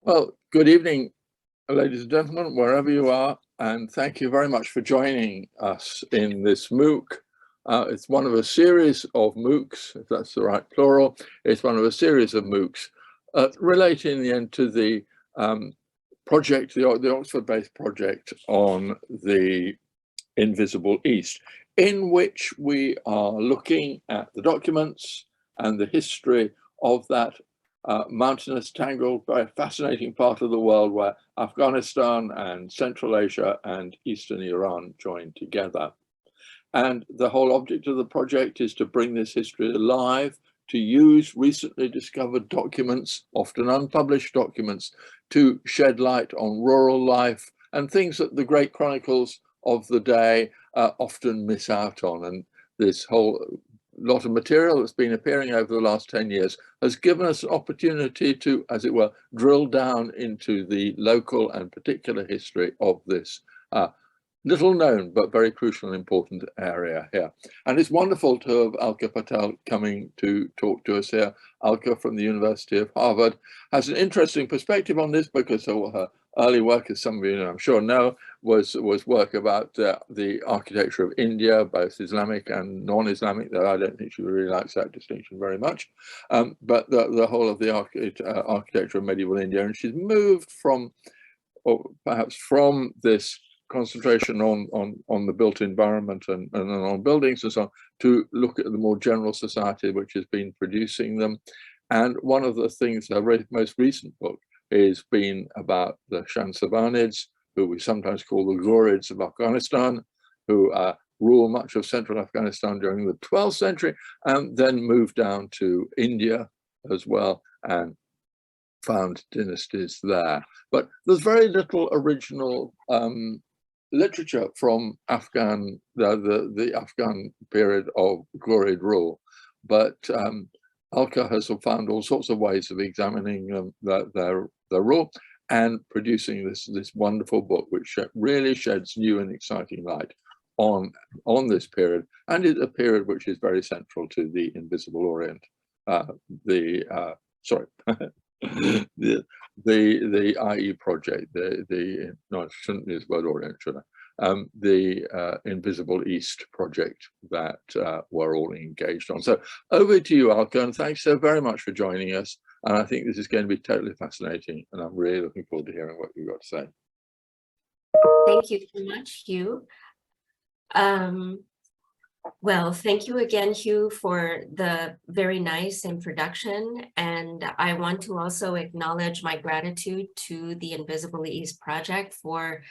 Well, good evening, ladies and gentlemen, wherever you are, and thank you very much for joining us in this MOOC. It's one of a series of MOOCs, if that's the right plural. It's one of a series of MOOCs relating in the end to the project, the Oxford-based project on the Invisible East, in which we are looking at the documents and the history of that mountainous, tangled, very fascinating part of the world where Afghanistan and Central Asia and Eastern Iran join together. And the whole object of the project is to bring this history alive, to use recently discovered documents, often unpublished documents, to shed light on rural life and things that the great chronicles of the day often miss out on. And this whole lot of material that's been appearing over the last 10 years has given us an opportunity to, as it were, drill down into the local and particular history of this little known but very crucial and important area here. And it's wonderful to have Alka Patel coming to talk to us here. Alka from the University of Harvard has an interesting perspective on this because her early work, as some of you know, I'm sure know, was work about the architecture of India, both Islamic and non-Islamic, though I don't think she really likes that distinction very much, but the whole of the architecture of medieval India. And she's moved from, or perhaps from this concentration on the built environment and on buildings and so on, to look at the more general society which has been producing them. And one of the things, her most recent book, has been about the Shansabanis, who we sometimes call the Ghurids of Afghanistan, who rule much of central Afghanistan during the 12th century, and then moved down to India as well and found dynasties there. But there's very little original literature from the Afghan period of Ghurid rule, but Alka has found all sorts of ways of examining their rule and producing this wonderful book, which really sheds new and exciting light on this period, and is a period which is very central to the Invisible Orient. The IE project, no, it shouldn't use the word Orient, should I? The Invisible East project that we're all engaged on. So over to you, Alka, and thanks so very much for joining us. And I think this is going to be totally fascinating, and I'm really looking forward to hearing what you've got to say. Thank you so much, Hugh. Well, thank you again, Hugh, for the very nice introduction. And I want to also acknowledge my gratitude to the Invisible East Project for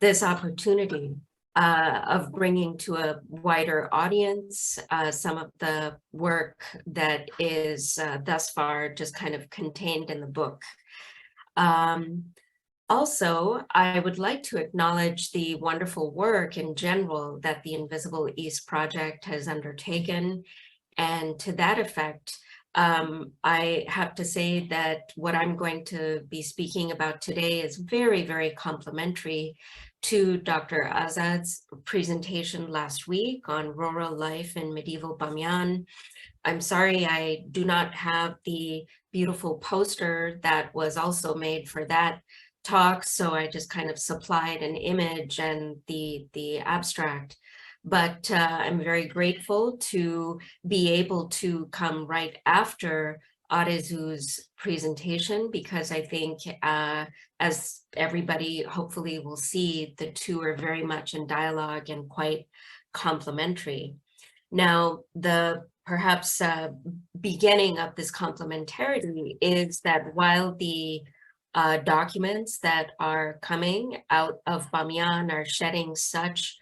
this opportunity of bringing to a wider audience some of the work that is thus far just kind of contained in the book. Also, I would like to acknowledge the wonderful work in general that the Invisible East Project has undertaken. And to that effect, I have to say that what I'm going to be speaking about today is very, very complementary to Dr. Azad's presentation last week on rural life in medieval Bamyan. I'm sorry I do not have the beautiful poster that was also made for that talk, so I just kind of supplied an image and the abstract. But I'm very grateful to be able to come right after Arezu's presentation, because I think as everybody hopefully will see, the two are very much in dialogue and quite complementary. Now, the perhaps beginning of this complementarity is that while the documents that are coming out of Bamyan are shedding such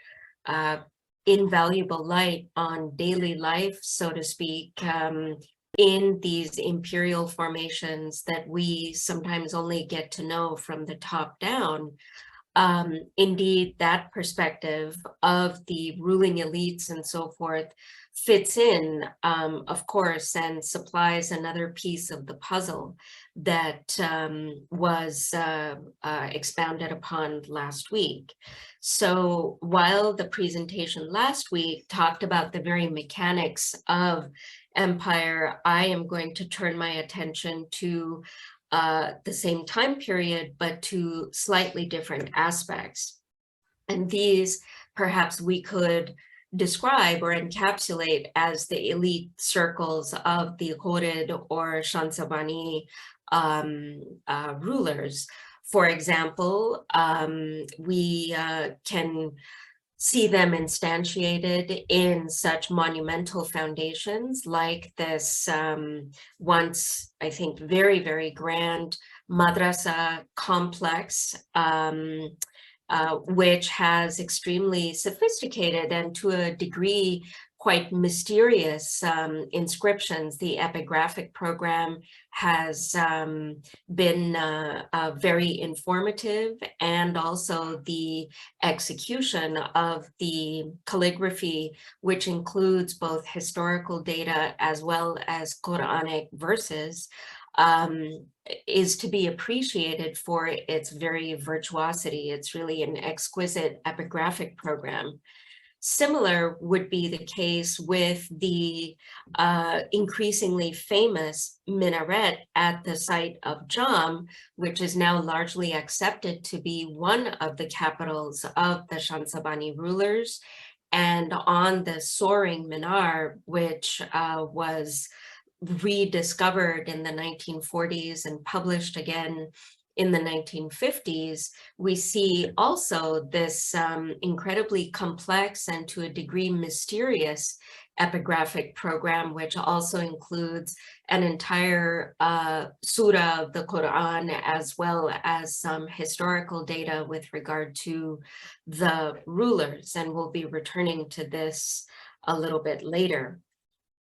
invaluable light on daily life, so to speak, in these imperial formations that we sometimes only get to know from the top down. Indeed, that perspective of the ruling elites and so forth fits in, of course, and supplies another piece of the puzzle that was expounded upon last week. So while the presentation last week talked about the very mechanics of empire, I am going to turn my attention to the same time period, but to slightly different aspects. And these perhaps we could describe or encapsulate as the elite circles of the Ghurid or Shansabani rulers. For example, we can see them instantiated in such monumental foundations like this once, I think, very, very grand madrasa complex, which has extremely sophisticated and to a degree quite mysterious inscriptions. The epigraphic program has been very informative, and also the execution of the calligraphy, which includes both historical data as well as Quranic verses, is to be appreciated for its very virtuosity. It's really an exquisite epigraphic program. Similar would be the case with the increasingly famous minaret at the site of Jam, which is now largely accepted to be one of the capitals of the Shansabani rulers. And on the soaring minar, which was rediscovered in the 1940s and published again in the 1950s, we see also this incredibly complex and to a degree mysterious epigraphic program, which also includes an entire surah of the Quran, as well as some historical data with regard to the rulers. And we'll be returning to this a little bit later.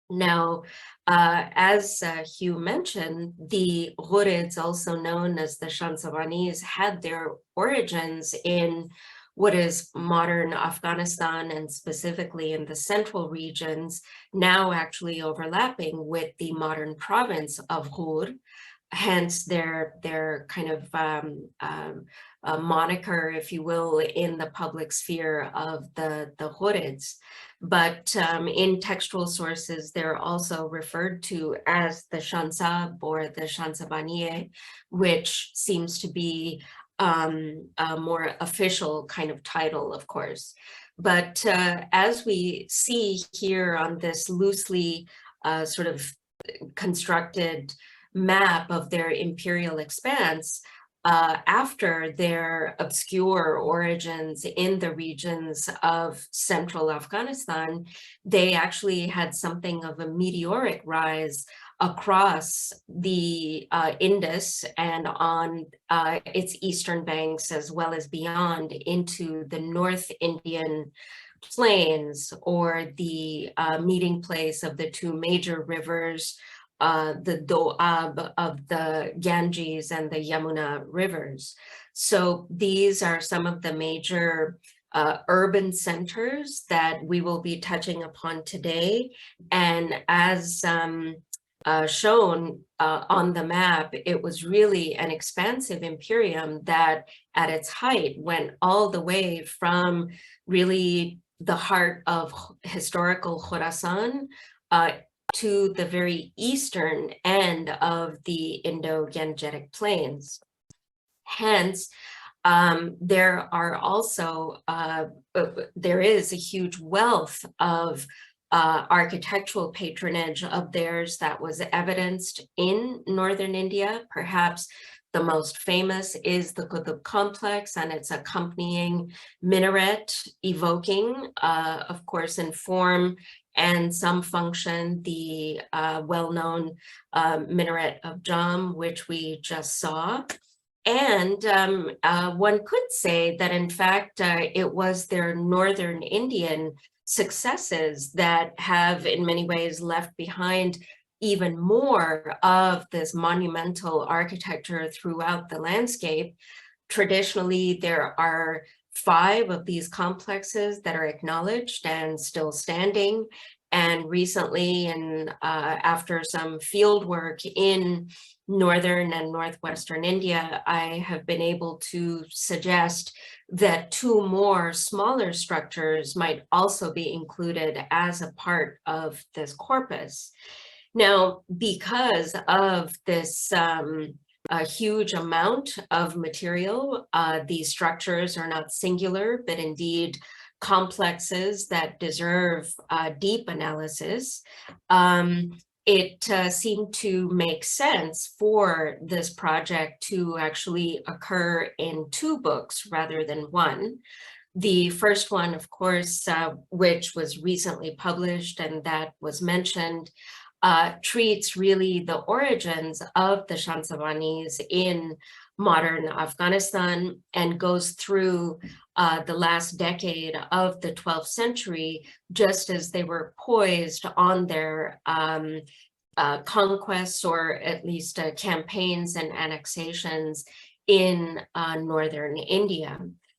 Now, as Hugh mentioned, the Ghurids, also known as the Shansabanis, had their origins in what is modern Afghanistan, and specifically in the central regions, now actually overlapping with the modern province of Ghur, hence their kind of moniker, if you will, in the public sphere of the Ghurids. But in textual sources, they're also referred to as the Shansab or the Shansabaniye, which seems to be a more official kind of title, of course. But as we see here on this loosely sort of constructed map of their imperial expanse, after their obscure origins in the regions of central Afghanistan, they actually had something of a meteoric rise across the Indus and on its eastern banks, as well as beyond into the North Indian plains, or the meeting place of the two major rivers, the Doab of the Ganges and the Yamuna rivers. So these are some of the major urban centers that we will be touching upon today. And as shown on the map, it was really an expansive imperium that at its height went all the way from really the heart of historical Khorasan to the very eastern end of the Indo-Gangetic plains. Hence, there are also, there is a huge wealth of architectural patronage of theirs that was evidenced in northern India. Perhaps the most famous is the Qutb complex and its accompanying minaret, evoking, of course, in form and some function, the well-known minaret of Jam, which we just saw. And one could say that, in fact, it was their northern Indian successes that have, in many ways, left behind even more of this monumental architecture throughout the landscape. Traditionally, there are 5 of these complexes that are acknowledged and still standing. And recently, and after some field work in northern and northwestern India, I have been able to suggest that 2 more smaller structures might also be included as a part of this corpus. Now, because of this a huge amount of material. These structures are not singular, but indeed complexes that deserve deep analysis. It seemed to make sense for this project to actually occur in 2 books rather than 1. The first one, of course, which was recently published and that was mentioned, treats really the origins of the Shansabanis in modern Afghanistan and goes through the last decade of the 12th century, just as they were poised on their conquests, or at least campaigns and annexations in northern India.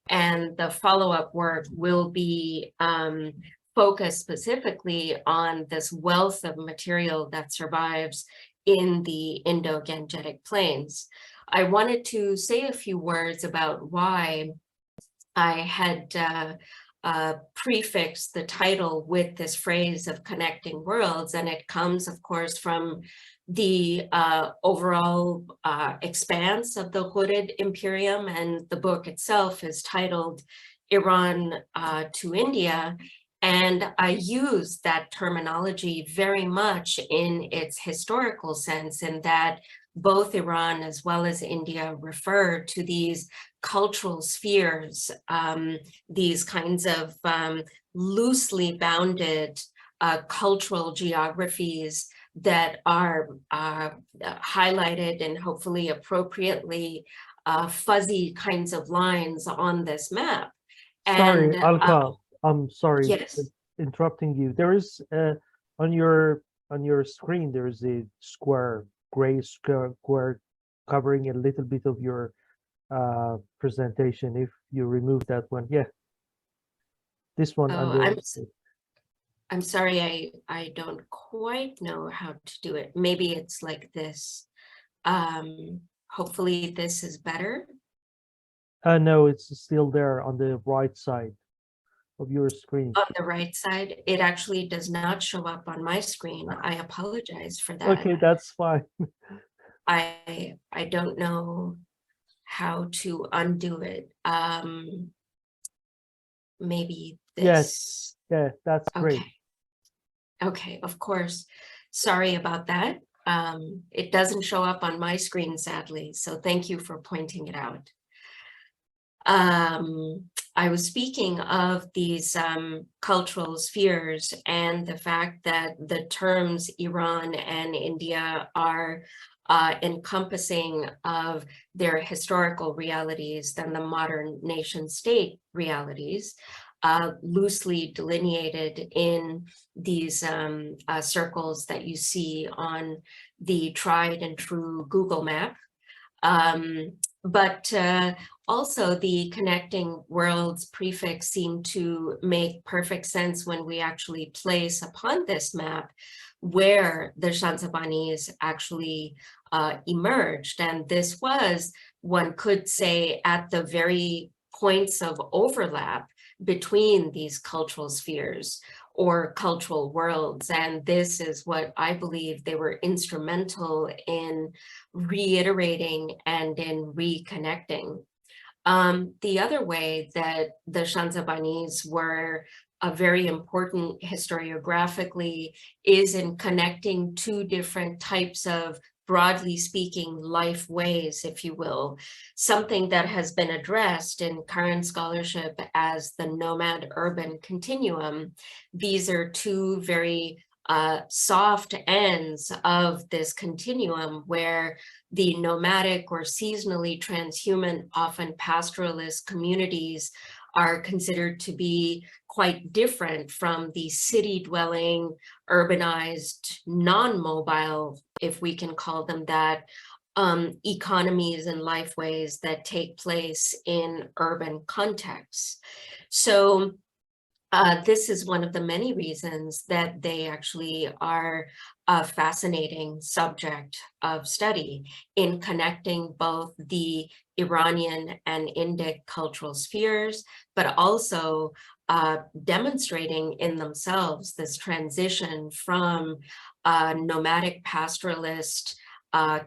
And the follow-up work will be focused specifically on this wealth of material that survives in the Indo-Gangetic plains. I wanted to say a few words about why I had prefixed the title with this phrase of connecting worlds, and it comes, of course, from the overall expanse of the Ghurid Imperium, and the book itself is titled Iran to India. And I use that terminology very much in its historical sense, in that both Iran as well as India refer to these cultural spheres, these kinds of loosely bounded cultural geographies that are highlighted and hopefully appropriately fuzzy kinds of lines on this map. Sorry, And Alka, I'm sorry yes. interrupting you. There is on your screen there is a gray square covering a little bit of your presentation. If you remove that one, yeah, this one. Oh, I'm sorry, I don't quite know how to do it. Maybe it's like this. Hopefully this is better. No, it's still there on the right side of your screen. On the right side, it actually does not show up on my screen. I apologize for that. Okay, that's fine. I don't know how to undo it. Maybe this. Yes, yeah, that's great. Okay, of course. Sorry about that. It doesn't show up on my screen, sadly, so thank you for pointing it out. I was speaking of these cultural spheres and the fact that the terms Iran and India are encompassing of their historical realities than the modern nation state realities, loosely delineated in these circles that you see on the tried and true Google map. But also the connecting worlds prefix seemed to make perfect sense when we actually place upon this map where the Shansabanis actually emerged. And this was, one could say, at the very points of overlap between these cultural spheres or cultural worlds. And this is what I believe they were instrumental in reiterating and in reconnecting. The other way that the Shansabanis were very important historiographically is in connecting 2 different types of, broadly speaking, life ways, if you will, something that has been addressed in current scholarship as the nomad-urban continuum. These are 2 very soft ends of this continuum where the nomadic or seasonally transhuman, often pastoralist communities are considered to be quite different from the city-dwelling, urbanized, non-mobile, if we can call them that, economies and lifeways that take place in urban contexts. So this is one of the many reasons that they actually are a fascinating subject of study in connecting both the Iranian and Indic cultural spheres, but also demonstrating in themselves this transition from nomadic pastoralist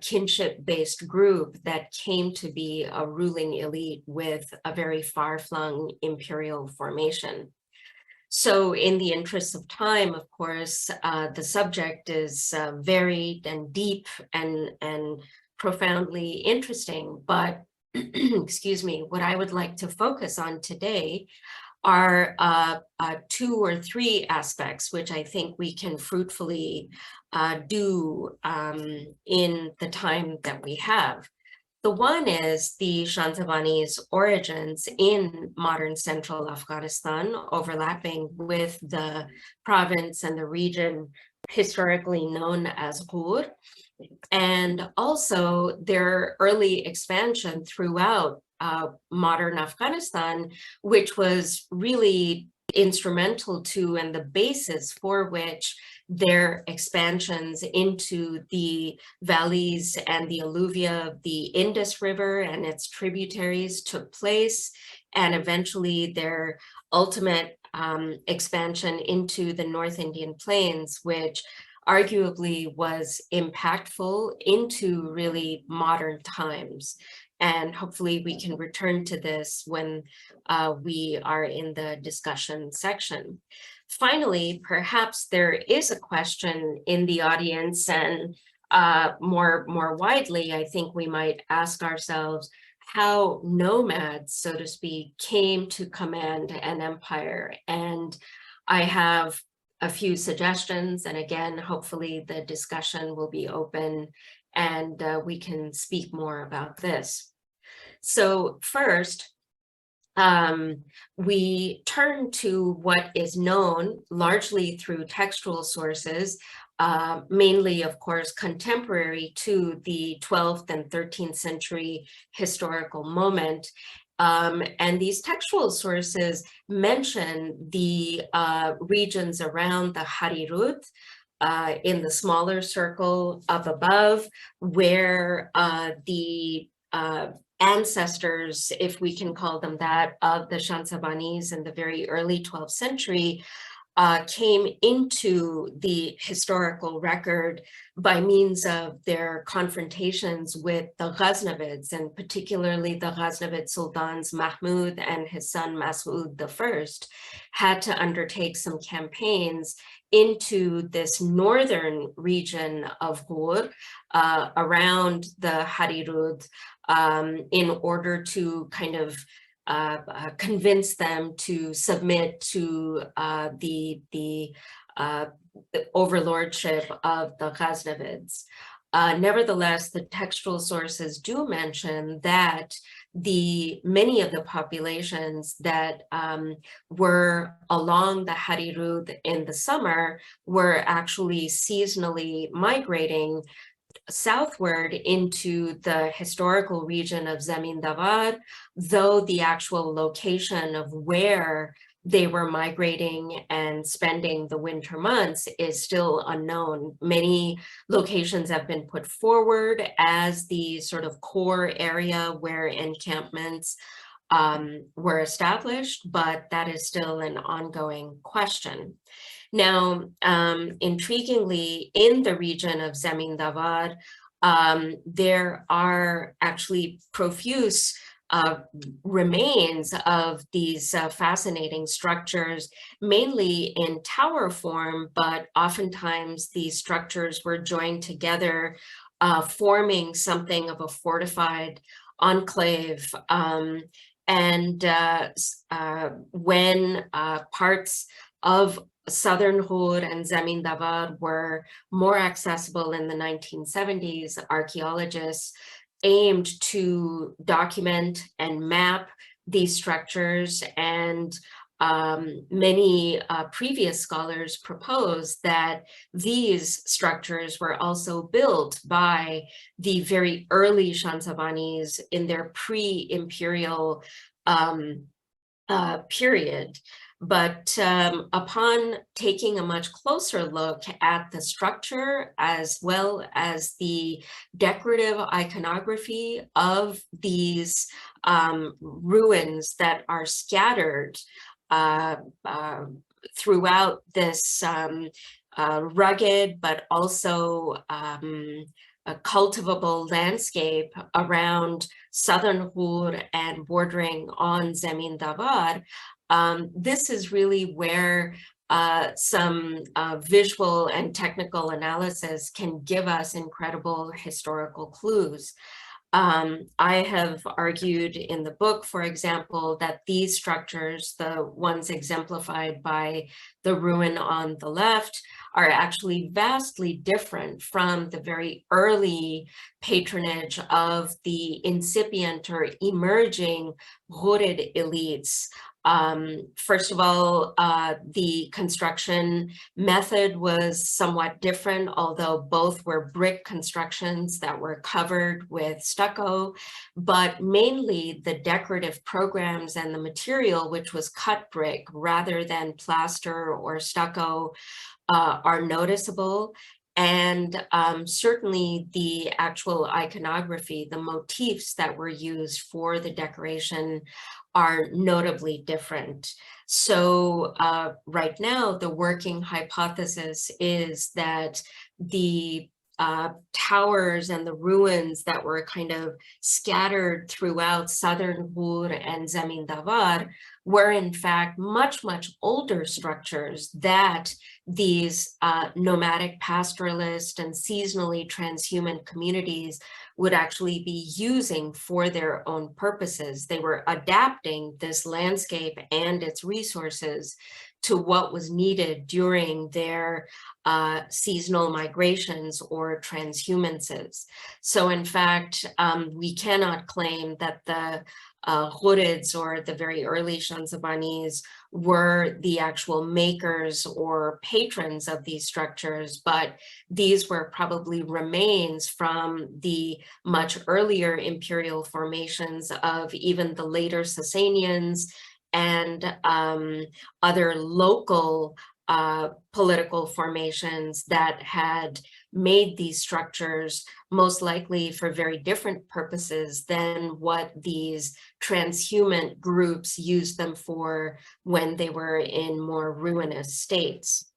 kinship-based group that came to be a ruling elite with a very far-flung imperial formation. So in the interest of time, of course, the subject is varied and deep and profoundly interesting, but excuse me, what I would like to focus on today are 2 or 3 aspects, which I think we can fruitfully do in the time that we have. The one is the Shansabanis' origins in modern central Afghanistan, overlapping with the province and the region historically known as Ghur, and also their early expansion throughout modern Afghanistan, which was really instrumental to and the basis for which their expansions into the valleys and the alluvia of the Indus River and its tributaries took place, and eventually their ultimate expansion into the North Indian Plains, which arguably was impactful into really modern times. And hopefully we can return to this when we are in the discussion section. Finally, perhaps there is a question in the audience, and more widely, I think we might ask ourselves how nomads, so to speak, came to command an empire. And I have a few suggestions, and again, hopefully the discussion will be open and we can speak more about this. So first, we turn to what is known largely through textual sources, mainly, of course, contemporary to the 12th and 13th century historical moment. And these textual sources mention the regions around the Harirud, in the smaller circle up above, where the ancestors, if we can call them that, of the Shansabanis in the very early 12th century came into the historical record by means of their confrontations with the Ghaznavids, and particularly the Ghaznavid sultans Mahmud and his son Mas'ud I had to undertake some campaigns into this northern region of Ghur around the Harirud in order to kind of convince them to submit to the overlordship of the Ghaznavids. Nevertheless, the textual sources do mention that many of the populations that were along the Harirud in the summer were actually seasonally migrating southward into the historical region of Zamindavad, though the actual location of where they were migrating and spending the winter months is still unknown. Many locations have been put forward as the sort of core area where encampments were established, but that is still an ongoing question. Now, intriguingly, in the region of Zamindavad, there are actually profuse remains of these fascinating structures, mainly in tower form, but oftentimes these structures were joined together, forming something of a fortified enclave. And when parts of Southern Ghur and Zamindavad were more accessible in the 1970s, archaeologists aimed to document and map these structures, and many previous scholars proposed that these structures were also built by the very early Shansabanis in their pre-imperial period. But upon taking a much closer look at the structure as well as the decorative iconography of these ruins that are scattered throughout this rugged but also cultivable landscape around southern Ghur and bordering on Zemin Davar, this is really where some visual and technical analysis can give us incredible historical clues. I have argued in the book, for example, that these structures, the ones exemplified by the ruin on the left, are actually vastly different from the very early patronage of the incipient or emerging Ghurid elites. First of all, the construction method was somewhat different, although both were brick constructions that were covered with stucco, but mainly the decorative programs and the material, which was cut brick rather than plaster or stucco, are noticeable. And certainly the actual iconography, the motifs that were used for the decoration are notably different. So right now, the working hypothesis is that the towers and the ruins that were kind of scattered throughout southern Ghur and Zemin Davar were in fact much, much older structures that these nomadic pastoralist and seasonally transhuman communities would actually be using for their own purposes. They were adapting this landscape and its resources to what was needed during their seasonal migrations or transhumances. So in fact, we cannot claim that the Ghurids or the very early Shansabanis were the actual makers or patrons of these structures, but these were probably remains from the much earlier imperial formations of even the later Sasanians and other local political formations that had made these structures most likely for very different purposes than what these transhuman groups used them for when they were in more ruinous states.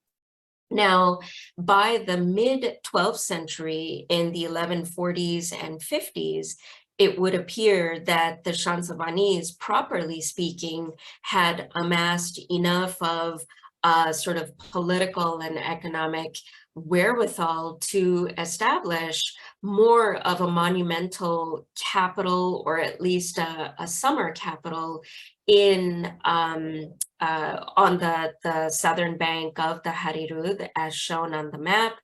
Now, by the mid-12th century, in the 1140s and 50s, it would appear that the Shansabanis, properly speaking, had amassed enough of sort of political and economic wherewithal to establish more of a monumental capital, or at least a summer capital, in on the southern bank of the Harirud, as shown on the map.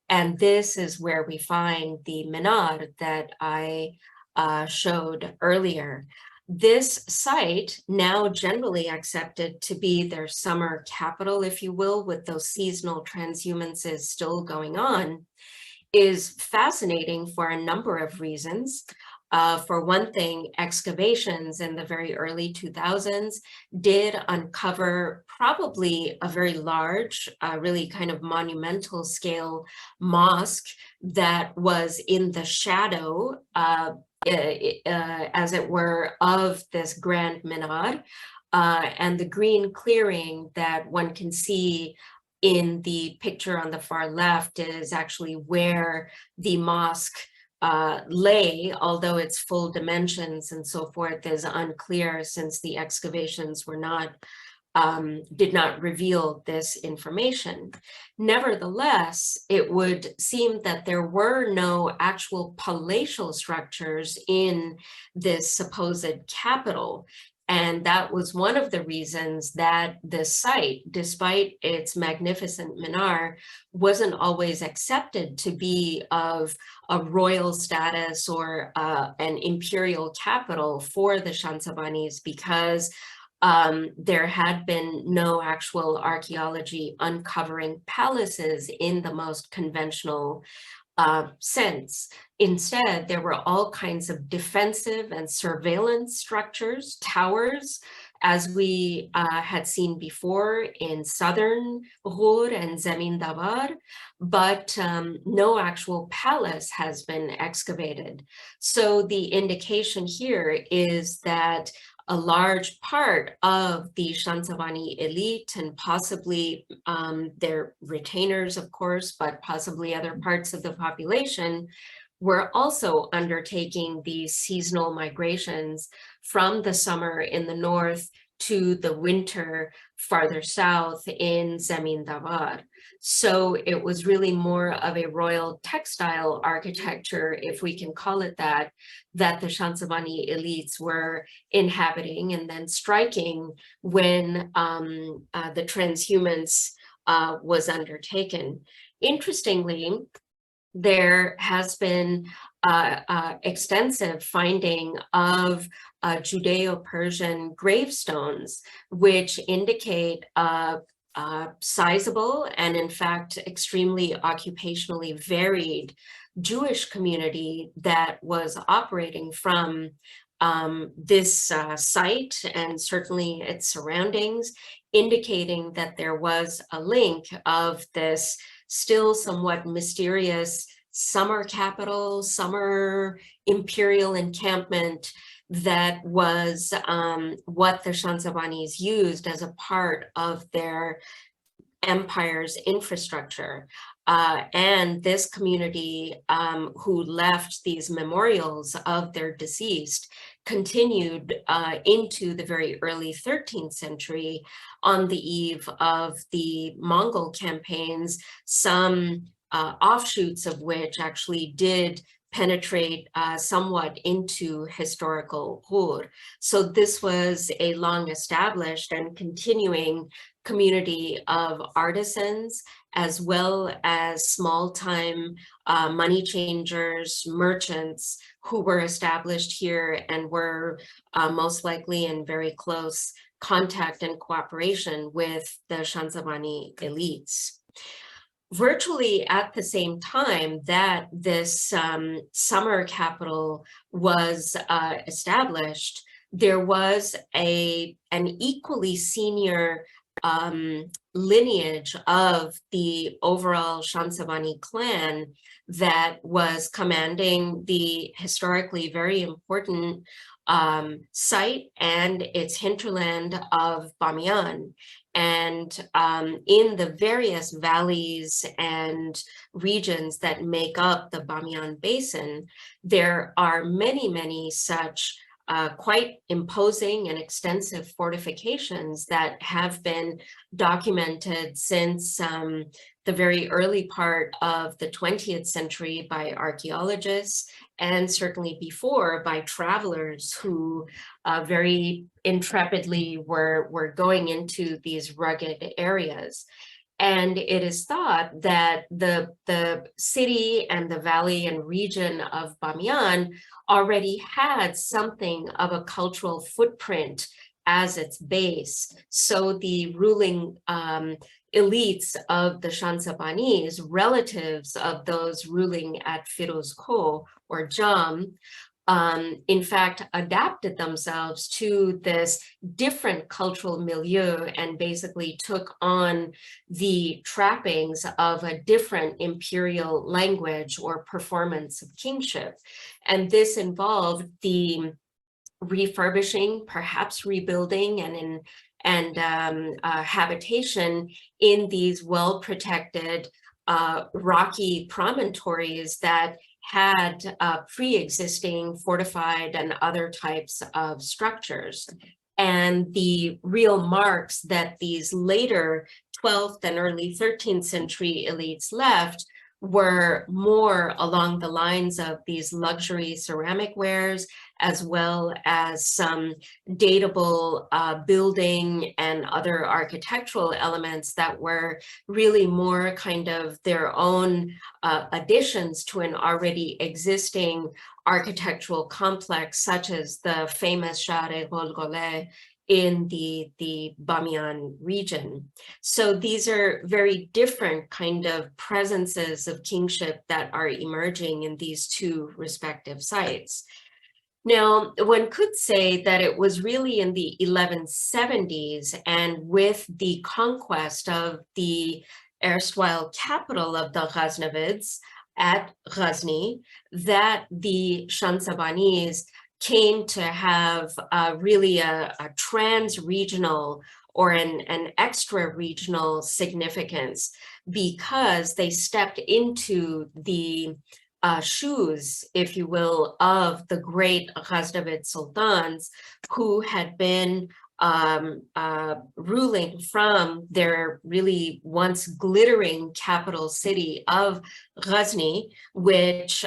And this is where we find the minar that I showed earlier. This site, now generally accepted to be their summer capital, if you will, with those seasonal transhumances still going on, is fascinating for a number of reasons. For one thing, excavations in the very early 2000s did uncover probably a very large, really kind of monumental scale mosque that was in the shadow, as it were, of this grand minar. And the green clearing that one can see in the picture on the far left is actually where the mosque lay, although its full dimensions and so forth is unclear, since the excavations were not did not reveal this information. Nevertheless, it would seem that there were no actual palatial structures in this supposed capital. And that was one of the reasons that the site, despite its magnificent minar, wasn't always accepted to be of a royal status or an imperial capital for the Shansabanis, because there had been no actual archaeology uncovering palaces in the most conventional sense. Instead, there were all kinds of defensive and surveillance structures, towers, as we had seen before in southern Ghur and Zemin Davar, but no actual palace has been excavated. So the indication here is that a large part of the Shansabani elite, and possibly their retainers, of course, but possibly other parts of the population, were also undertaking these seasonal migrations from the summer in the north to the winter farther south in Zemindavar. So it was really more of a royal textile architecture, if we can call it that the Shansabani elites were inhabiting and then striking when the transhumance was undertaken. Interestingly, there has been extensive finding of Judeo-Persian gravestones, which indicate sizable and in fact extremely occupationally varied Jewish community that was operating from this site and certainly its surroundings, indicating that there was a link of this still somewhat mysterious summer capital, summer imperial encampment that was what the Shansabanis used as a part of their empire's infrastructure. And this community who left these memorials of their deceased continued into the very early 13th century on the eve of the Mongol campaigns, some offshoots of which actually did penetrate somewhat into historical Ghur. So this was a long established and continuing community of artisans, as well as small-time money changers, merchants who were established here and were most likely in very close contact and cooperation with the Shansabani elites. Virtually at the same time that this summer capital was established, there was an equally senior lineage of the overall Shansabani clan that was commanding the historically very important site and its hinterland of Bamiyan. And in the various valleys and regions that make up the Bamiyan Basin, there are many, many such quite imposing and extensive fortifications that have been documented since the very early part of the 20th century by archaeologists, and certainly before by travelers who very intrepidly were going into these rugged areas. And it is thought that the city and the valley and region of Bamiyan already had something of a cultural footprint as its base. So the ruling elites of the Shansabanis, relatives of those ruling at Firuzkoh or Jam, in fact, adapted themselves to this different cultural milieu and basically took on the trappings of a different imperial language or performance of kingship. And this involved the refurbishing, perhaps rebuilding, and habitation in these well-protected rocky promontories that had pre-existing fortified and other types of structures. And the real marks that these later 12th and early 13th century elites left were more along the lines of these luxury ceramic wares, as well as some datable building and other architectural elements that were really more kind of their own additions to an already existing architectural complex, such as the famous Share-e-Golgole in the Bamiyan region. So these are very different kind of presences of kingship that are emerging in these two respective sites. Now, one could say that it was really in the 1170s and with the conquest of the erstwhile capital of the Ghaznavids at Ghazni that the Shansabanis came to have really a trans-regional or an extra-regional significance, because they stepped into the shoes, if you will, of the great Ghaznavid sultans who had been ruling from their really once glittering capital city of Ghazni, which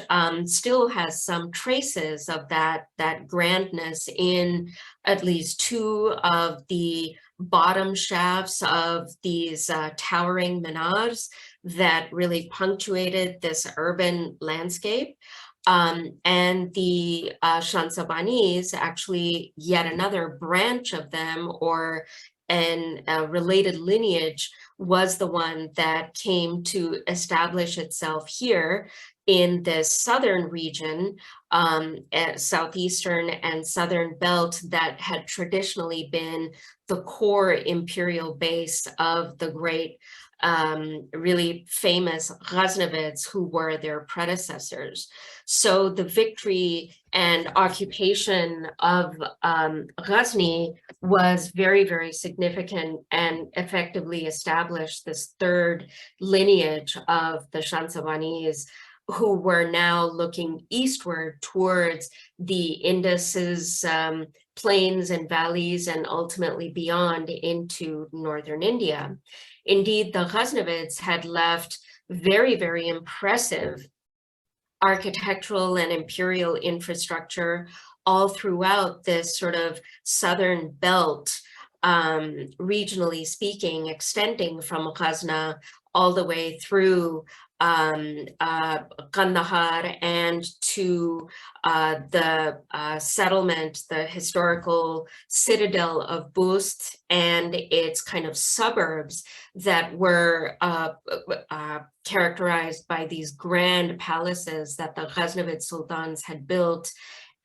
still has some traces of that grandness in at least two of the bottom shafts of these towering minars that really punctuated this urban landscape. And the Shansabanis, actually yet another branch of them, or a related lineage, was the one that came to establish itself here in this southern region, southeastern and southern belt that had traditionally been the core imperial base of the great really famous Ghaznavids who were their predecessors. So the victory and occupation of Ghazni was very, very significant and effectively established this third lineage of the Shansabanis, who were now looking eastward towards the Indus's plains and valleys, and ultimately beyond into northern India. Indeed, the Ghaznavids had left very, very impressive architectural and imperial infrastructure all throughout this sort of southern belt, regionally speaking, extending from Ghazna all the way through Kandahar and to the settlement, the historical citadel of Bust and its kind of suburbs that were characterized by these grand palaces that the Ghaznavid sultans had built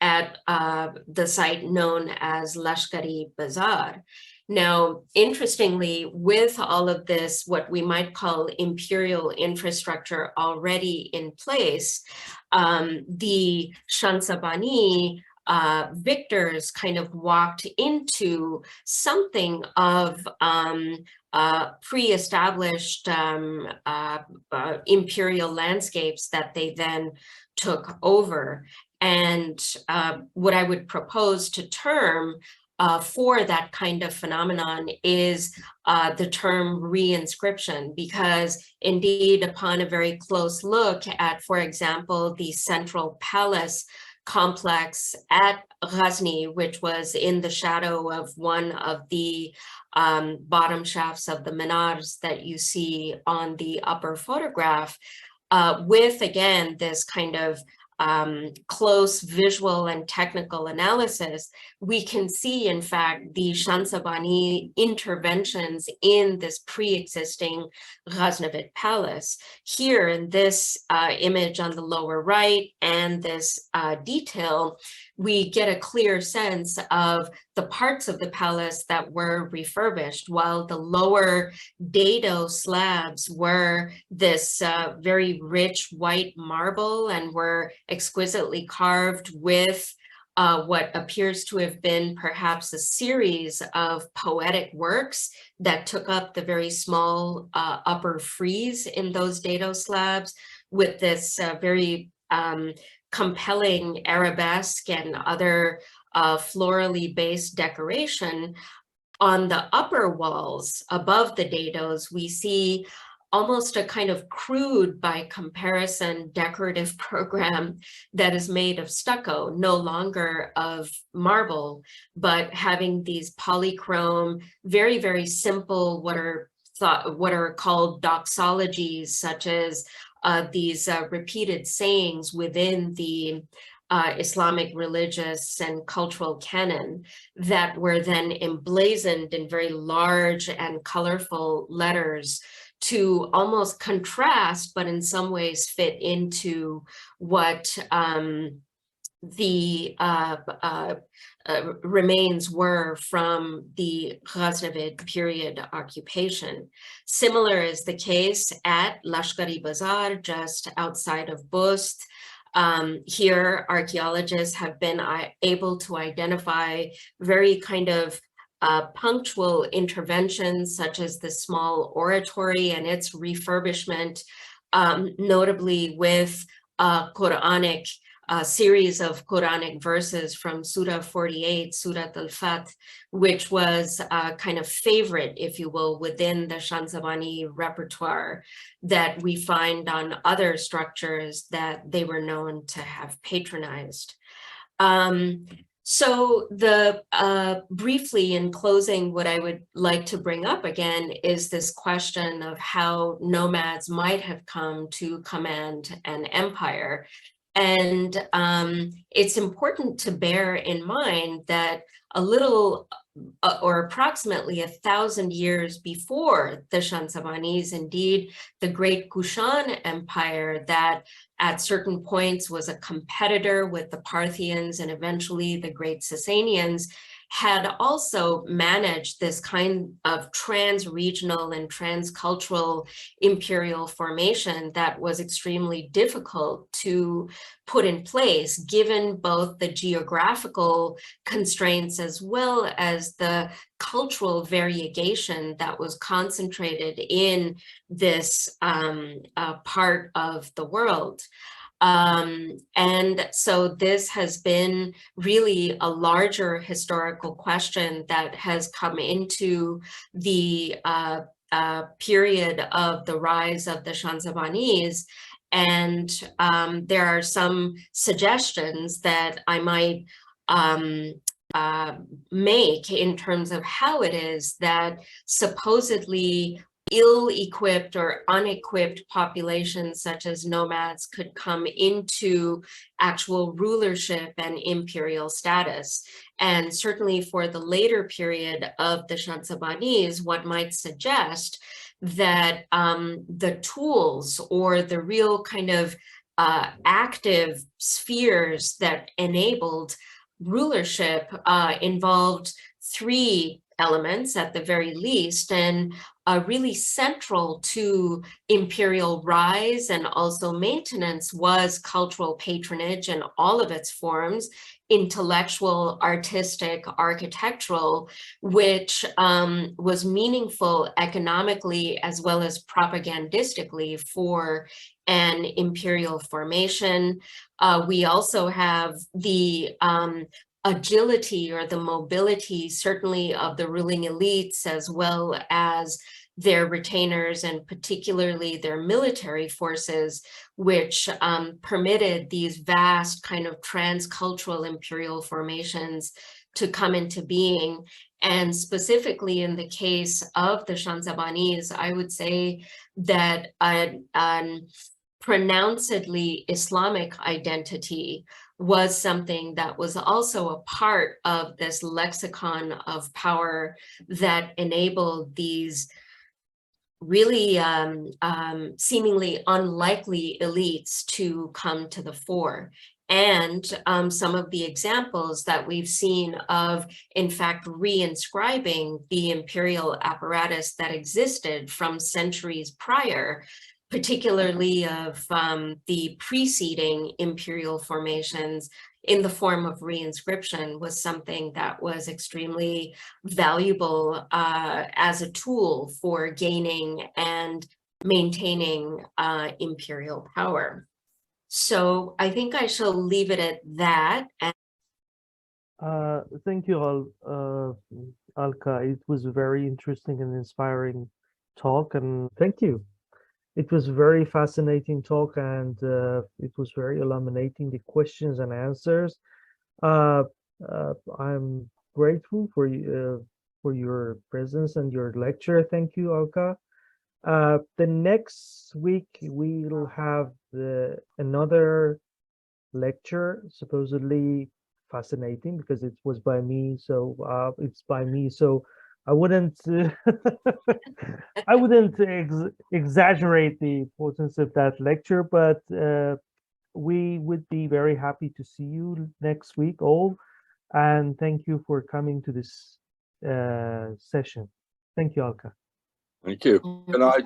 at the site known as Lashkari Bazar. Now, interestingly, with all of this, what we might call imperial infrastructure already in place, the Shansabani victors kind of walked into something of pre-established imperial landscapes that they then took over. And what I would propose to term for that kind of phenomenon is the term reinscription, because indeed, upon a very close look at, for example, the central palace complex at Ghazni, which was in the shadow of one of the bottom shafts of the minars that you see on the upper photograph, with, again, this kind of close visual and technical analysis, we can see, in fact, the Shansabani interventions in this pre-existing Ghaznavid palace. Here in this image on the lower right and this detail, we get a clear sense of the parts of the palace that were refurbished, while the lower dado slabs were this very rich white marble and were exquisitely carved with what appears to have been perhaps a series of poetic works that took up the very small upper frieze in those dado slabs, with this very compelling arabesque and other florally based decoration. On the upper walls above the dados, we see almost a kind of crude, by comparison, decorative program that is made of stucco, no longer of marble, but having these polychrome, very, very simple, what are called doxologies, such as these repeated sayings within the Islamic religious and cultural canon that were then emblazoned in very large and colorful letters to almost contrast, but in some ways fit into what the remains were from the Ghaznavid period occupation. Similar is the case at Lashkari Bazar, just outside of Bust. Here, archaeologists have been able to identify very kind of punctual interventions, such as the small oratory and its refurbishment, notably with Quranic series of Quranic verses from Surah 48, Surah Al-Fath, which was a kind of favorite, if you will, within the Shansabani repertoire that we find on other structures that they were known to have patronized. So briefly in closing, what I would like to bring up again is this question of how nomads might have come to command an empire. And it's important to bear in mind that a little or approximately 1,000 years before the Shansabanis, indeed, the great Kushan Empire that at certain points was a competitor with the Parthians and eventually the great Sasanians, had also managed this kind of trans-regional and transcultural imperial formation that was extremely difficult to put in place, given both the geographical constraints as well as the cultural variegation that was concentrated in this part of the world. And so this has been really a larger historical question that has come into the period of the rise of the Shansabanis. And there are some suggestions that I might make in terms of how it is that supposedly ill-equipped or unequipped populations such as nomads could come into actual rulership and imperial status. And certainly for the later period of the Shansabanis, one might suggest that the tools or the real kind of active spheres that enabled rulership involved three elements at the very least, and really central to imperial rise and also maintenance was cultural patronage in all of its forms, intellectual, artistic, architectural, which was meaningful economically as well as propagandistically for an imperial formation. We also have the agility or the mobility, certainly of the ruling elites, as well as their retainers and particularly their military forces, which permitted these vast kind of transcultural imperial formations to come into being. And specifically in the case of the Shansabanis, I would say that an pronouncedly Islamic identity was something that was also a part of this lexicon of power that enabled these really seemingly unlikely elites to come to the fore. And some of the examples that we've seen of, in fact, reinscribing the imperial apparatus that existed from centuries prior, particularly of the preceding imperial formations in the form of reinscription, was something that was extremely valuable as a tool for gaining and maintaining imperial power. So I think I shall leave it at that. Thank you, Alka. It was a very interesting and inspiring talk, and thank you. It was a very fascinating talk, and it was very illuminating, the questions and answers. I'm grateful for your presence and your lecture. Thank you, Alka. The next week we'll have another lecture, supposedly fascinating because it was by me. So it's by me. So I wouldn't exaggerate the importance of that lecture, but we would be very happy to see you next week all, and thank you for coming to this session. Thank you, Alka. Thank you. Can I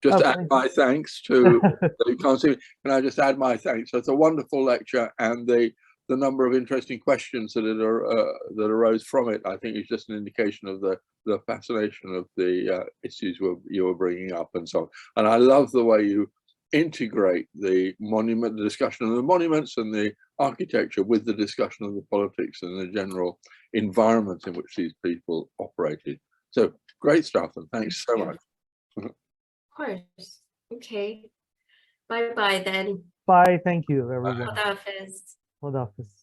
just add my thanks to you can't see me. Can I just add my thanks? It's a wonderful lecture, and the number of interesting questions that that arose from it, I think, is just an indication of the fascination of the issues you were bringing up and so on. And I love the way you integrate the monument, the discussion of the monuments and the architecture with the discussion of the politics and the general environment in which these people operated. So great stuff, and thanks so much. Of course. Okay. Bye-bye then. Bye. Thank you, everyone. Khuda Hafiz. Khuda Hafiz.